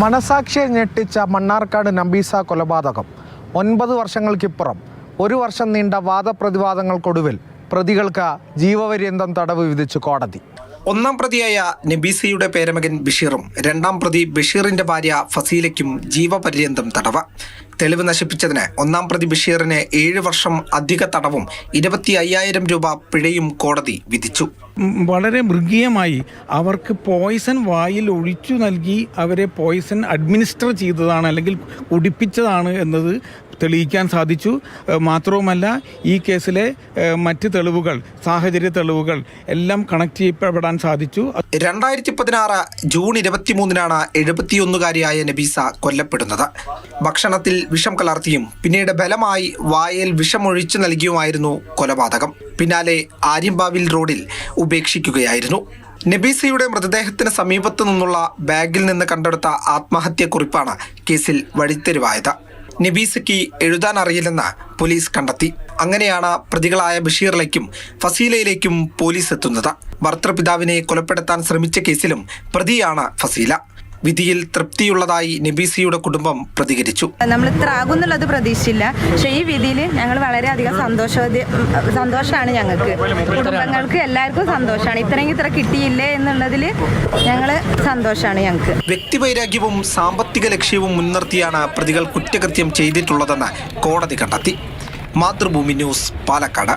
മനസാക്ഷിയെ ഞെട്ടിച്ച മണ്ണാർക്കാട് നമ്പീസ കൊലപാതകം 9 വർഷങ്ങൾക്കിപ്പുറം 1 വർഷം നീണ്ട വാദപ്രതിവാദങ്ങൾക്കൊടുവിൽ പ്രതികൾക്ക് ജീവപര്യന്തം തടവ് വിധിച്ചു കോടതി. ഒന്നാം പ്രതിയായ നബീസയുടെ പേരമകൻ ബഷീറും രണ്ടാം പ്രതി ബഷീറിന്റെ ഭാര്യ ഫസീലയ്ക്കും ജീവപര്യന്തം തടവ്. തെളിവ് നശിപ്പിച്ചതിന് ഒന്നാം പ്രതി ബഷീറിന് 7 വർഷം അധിക തടവും 25,000 രൂപ പിഴയും കോടതി വിധിച്ചു. വളരെ മൃഗീയമായി അവർക്ക് പോയിസൺ വായിൽ ഒഴിച്ചു നൽകി അവരെ പോയിസൺ അഡ്മിനിസ്റ്റർ ചെയ്തതാണ് അല്ലെങ്കിൽ കുടിപ്പിച്ചതാണ് എന്നത് തെളിയിക്കാൻ സാധിച്ചു. മാത്രവുമല്ല, ഈ കേസിലെ മറ്റ് തെളിവുകൾ, സാഹചര്യ തെളിവുകൾ എല്ലാം കണക്ട് ചെയ്യപ്പെടാൻ സാധിച്ചു. 2016 ജൂൺ 23-നാണ് 71-കാരിയായ നബീസ കൊല്ലപ്പെടുന്നത്. ഭക്ഷണത്തിൽ വിഷം കലർത്തിയും പിന്നീട് ബലമായി വായിൽ വിഷമൊഴിച്ചു നൽകിയുമായിരുന്നു കൊലപാതകം. പിന്നാലെ ആര്യമ്പാവിൽ റോഡിൽ ഉപേക്ഷിക്കുകയായിരുന്നു. നബീസയുടെ മൃതദേഹത്തിന് സമീപത്തു നിന്നുള്ള ബാഗിൽ നിന്ന് കണ്ടെടുത്ത ആത്മഹത്യക്കുറിപ്പാണ് കേസിൽ വഴിത്തിരിവായത്. നബീസയ്ക്ക് എഴുതാൻ അറിയില്ലെന്ന് പോലീസ് കണ്ടെത്തി. അങ്ങനെയാണ് പ്രതികളായ ബഷീറിലേക്കും ഫസീലയിലേക്കും പോലീസ് എത്തുന്നത്. ഭർത്തൃപിതാവിനെ കൊലപ്പെടുത്താൻ ശ്രമിച്ച കേസിലും പ്രതിയാണ് ഫസീല. വിധിയിൽ തൃപ്തിയുള്ളതായി നബീസയുടെ കുടുംബം പ്രതികരിച്ചു. നമ്മൾ ഇത്ര ആകുന്നുള്ളത് പ്രതീക്ഷിച്ചില്ല. പക്ഷേ ഈ വിധിയിൽ ഞങ്ങൾ വളരെയധികം സന്തോഷമാണ്. ഞങ്ങൾക്ക് കുടുംബങ്ങൾക്ക് എല്ലാവർക്കും സന്തോഷമാണ്. ഇത്ര കിട്ടിയില്ലേ എന്നുള്ളതിൽ ഞങ്ങൾ സന്തോഷമാണ്. ഞങ്ങൾക്ക് വ്യക്തിവൈരാഗ്യവും സാമ്പത്തിക ലക്ഷ്യവും മുൻനിർത്തിയാണ് പ്രതികൾ കുറ്റകൃത്യം ചെയ്തിട്ടുള്ളതെന്ന് കോടതി കണ്ടെത്തി. മാതൃഭൂമി ന്യൂസ്, പാലക്കാട്.